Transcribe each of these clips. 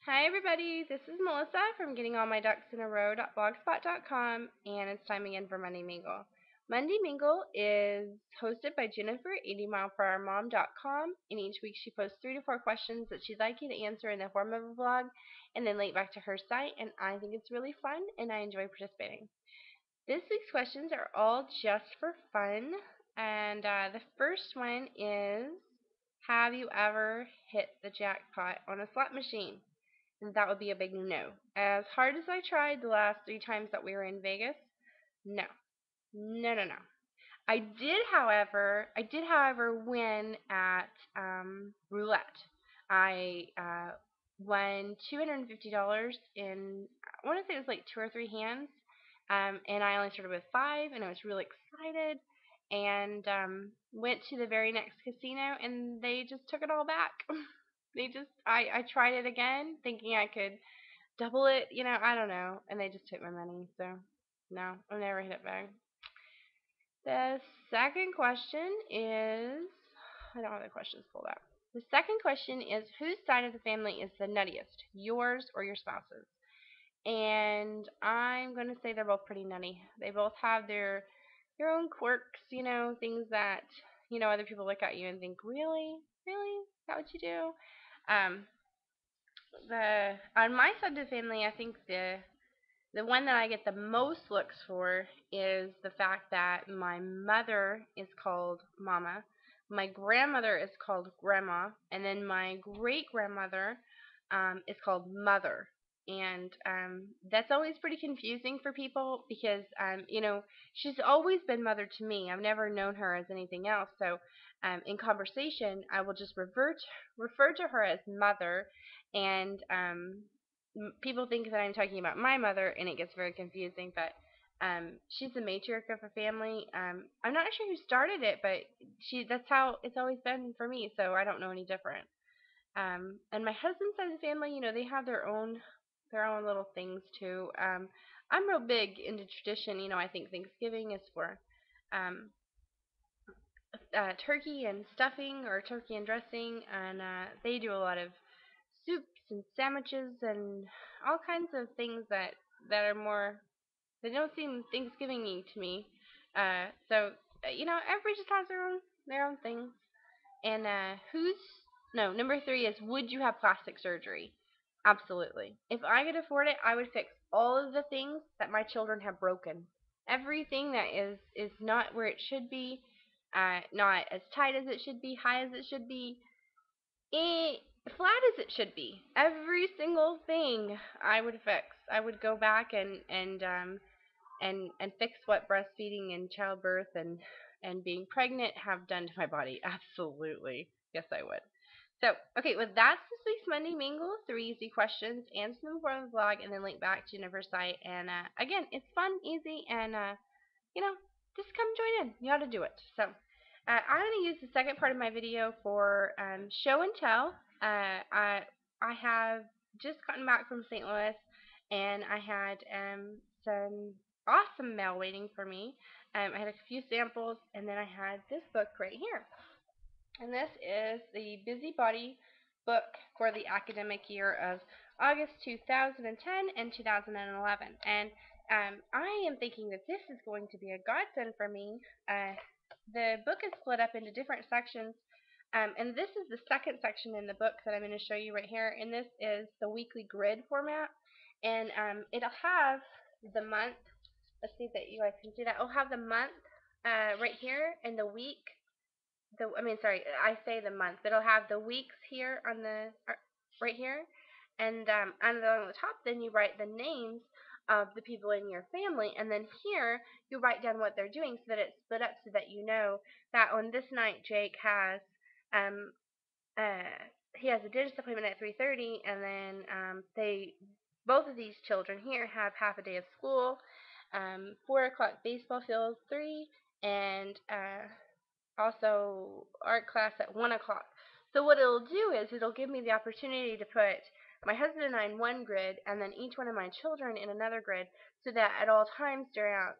Hi everybody, this is Melissa from gettingallmyducksinarow.blogspot.com, and it's time again for Monday Mingle. Monday Mingle is hosted by Jennifer at 80mileperhourmom.com, and each week she posts 3 to 4 questions that she'd like you to answer in the form of a blog and then link back to her site, and I think it's really fun and I enjoy participating. This week's questions are all just for fun, and the first one is, have you ever hit the jackpot on a slot machine? And that would be a big no. As hard as I tried the last 3 times that we were in Vegas, no. No, no, no. I did, however, win at roulette. I won $250 in, I want to say it was like 2 or 3 hands, and I only started with 5, and I was really excited, and went to the very next casino, and they just took it all back. I tried it again, thinking I could double it, I don't know, and they just took my money, so no, I'll never hit it back. The second question is, I don't have the questions pulled up. The second question is, whose side of the family is the nuttiest, yours or your spouse's? And I'm going to say they're both pretty nutty. They both have their own quirks, things that, other people look at you and think, really? Really? Is that what you do? Um, the On my side of the family, I think the one that I get the most looks for is the fact that my mother is called Mama, my grandmother is called Grandma, and then my great grandmother is called Mother. And that's always pretty confusing for people because, she's always been Mother to me. I've never known her as anything else. So in conversation, I will just refer to her as Mother, and people think that I'm talking about my mother, and it gets very confusing. But she's the matriarch of her family. I'm not sure who started it, but that's how it's always been for me. So I don't know any different. And my husband's side of the family, they have their own little things too. I'm real big into tradition. I think Thanksgiving is for um, turkey and stuffing, or turkey and dressing, and they do a lot of soups and sandwiches and all kinds of things that are more, they don't seem Thanksgiving-y to me. So everybody just has their own things. And who's no number 3 is, would you have plastic surgery? Absolutely. If I could afford it, I would fix all of the things that my children have broken. Everything that is not where it should be, not as tight as it should be, high as it should be, flat as it should be. Every single thing I would fix. I would go back and fix what breastfeeding and childbirth and being pregnant have done to my body. Absolutely. Yes, I would. So, okay, well, that's this week's Monday Mingle. 3 easy questions. Answer them for the blog, and then link back to Jennifer's site. And again, it's fun, easy, and you know, just come join in. You ought to do it. So, I'm going to use the second part of my video for show and tell. I have just gotten back from St. Louis, and I had some awesome mail waiting for me. I had a few samples, and then I had this book right here. And this is the Busybody book for the academic year of August 2010 and 2011. And I am thinking that this is going to be a godsend for me. The book is split up into different sections, and this is the second section in the book that I'm going to show you right here. And this is the weekly grid format, and it'll have the month. Let's see that you guys can see that. It'll have the month right here, and the week. Sorry, I say the month, but it'll have the weeks here on the right here, and on the top, then you write the names of the people in your family, and then here you write down what they're doing so that it's split up, so that you know that on this night Jake has um he has a dentist appointment at 3:30, and then both of these children here have half a day of school. 4 o'clock baseball field, 3, and also art class at 1 o'clock. So what it'll do is it'll give me the opportunity to put my husband and I in one grid, and then each one of my children in another grid, so that at all times throughout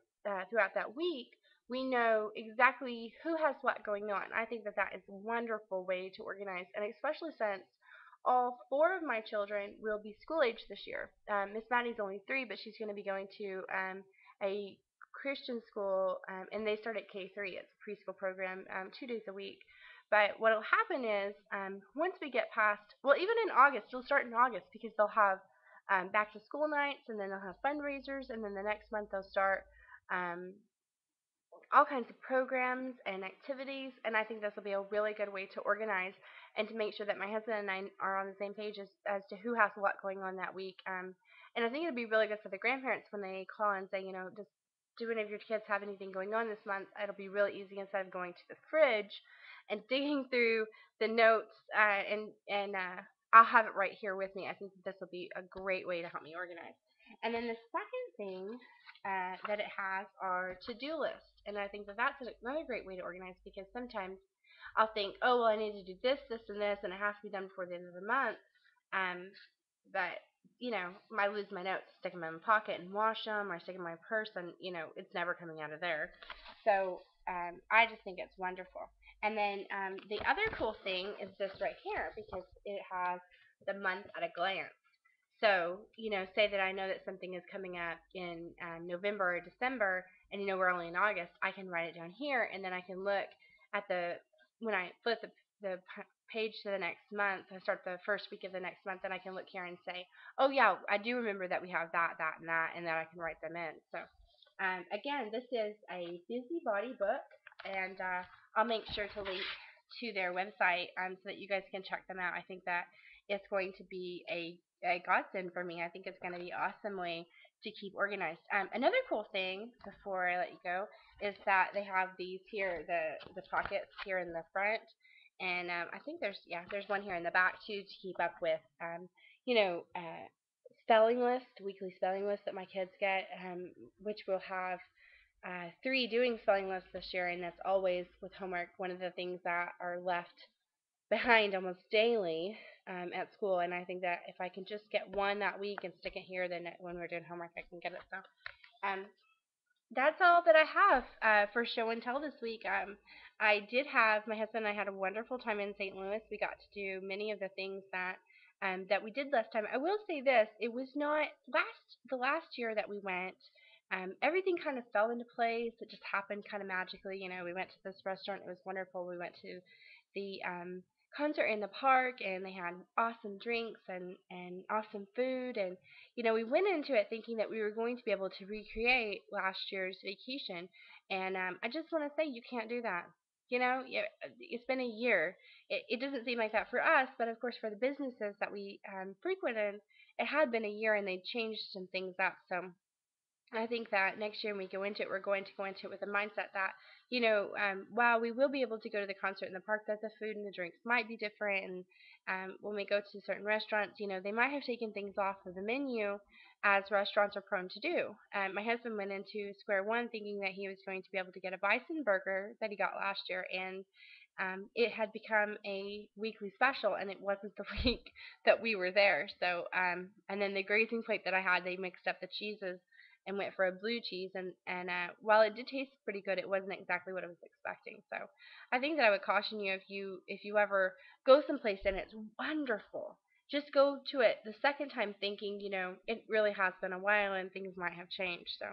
that week, we know exactly who has what going on. I think that that is a wonderful way to organize, and especially since all four of my children will be school age this year. Miss Maddie's only 3, but she's going to be going to a Christian school, and they start at K3. It's a preschool program, 2 days a week. But what will happen is, once we get past, well, even in August, it'll start in August because they'll have back to school nights, and then they'll have fundraisers, and then the next month they'll start um, all kinds of programs and activities, and I think this will be a really good way to organize and to make sure that my husband and I are on the same page as to who has what going on that week. And I think it'll be really good for the grandparents when they call and say, does do any of your kids have anything going on this month? It'll be really easy instead of going to the fridge and digging through the notes, and I'll have it right here with me. I think this will be a great way to help me organize. And then the second thing that it has are to-do lists. And I think that that's another great way to organize because sometimes I'll think, oh, well, I need to do this, this, and this, and it has to be done before the end of the month. But I lose my notes, stick them in my pocket and wash them, or stick them in my purse, and it's never coming out of there. So I just think it's wonderful. And then the other cool thing is this right here because it has the month at a glance. So, say that I know that something is coming up in November or December, and we're only in August, I can write it down here, and then I can look at when I flip the page to the next month, I start the first week of the next month, and I can look here and say, oh yeah, I do remember that we have that, that, and that I can write them in. So, again, this is a busybody book, and I'll make sure to link to their website so that you guys can check them out. I think that it's going to be a godsend for me. I think it's going to be an awesome way to keep organized. Another cool thing before I let you go is that they have these here, the pockets here in the front, and I think there's one here in the back too to keep up with you know spelling list, weekly spelling list that my kids get, which will have 3 doing spelling lists this year, and that's always with homework one of the things that are left behind almost daily at school. And I think that if I can just get one that week and stick it here, then when we're doing homework, I can get it. So um, that's all that I have for show and tell this week. I did have my husband and I had a wonderful time in St. Louis. We got to do many of the things that we did last time. I will say this: it was not the last year that we went. Everything kind of fell into place. It just happened kind of magically. We went to this restaurant. It was wonderful. We went to the concert in the park, and they had awesome drinks and awesome food. And we went into it thinking that we were going to be able to recreate last year's vacation. And I just want to say you can't do that. It's been a year. It doesn't seem like that for us, but of course for the businesses that we frequented, it had been a year and they changed some things up. So I think that next year when we go into it, we're going to go into it with a mindset that, while we will be able to go to the concert in the park, that the food and the drinks might be different. And when we go to certain restaurants, they might have taken things off of the menu as restaurants are prone to do. My husband went into Square One thinking that he was going to be able to get a bison burger that he got last year, and it had become a weekly special, and it wasn't the week that we were there. So, and then the grazing plate that I had, they mixed up the cheeses and went for a blue cheese, and while it did taste pretty good, it wasn't exactly what I was expecting. So I think that I would caution you, if you ever go someplace and it's wonderful, just go to it the second time thinking, it really has been a while and things might have changed. So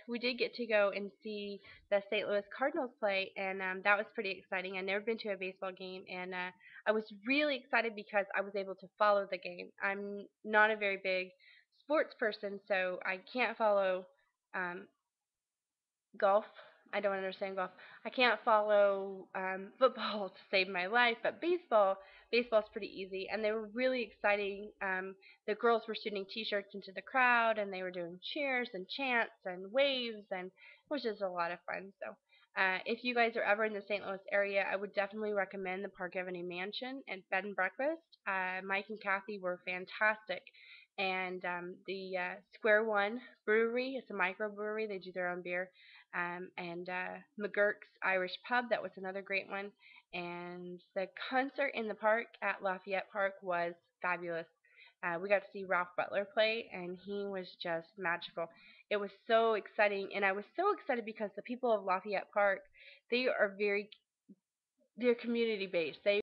we did get to go and see the St. Louis Cardinals play, and that was pretty exciting. I've never been to a baseball game, and I was really excited because I was able to follow the game. I'm not a very big sports person, so I can't follow um, golf. I don't understand golf. I can't follow football to save my life, but baseball's pretty easy, and they were really exciting. The girls were shooting T-shirts into the crowd, and they were doing cheers and chants and waves, and it was just a lot of fun. So, if you guys are ever in the St. Louis area, I would definitely recommend the Park Avenue Mansion and Bed and Breakfast. Mike and Kathy were fantastic. And the Square One Brewery, it's a microbrewery. They do their own beer, and McGurk's Irish Pub, that was another great one. And the concert in the park at Lafayette Park was fabulous. We got to see Ralph Butler play, and he was just magical. It was so exciting, and I was so excited because the people of Lafayette Park, they are they're community based. They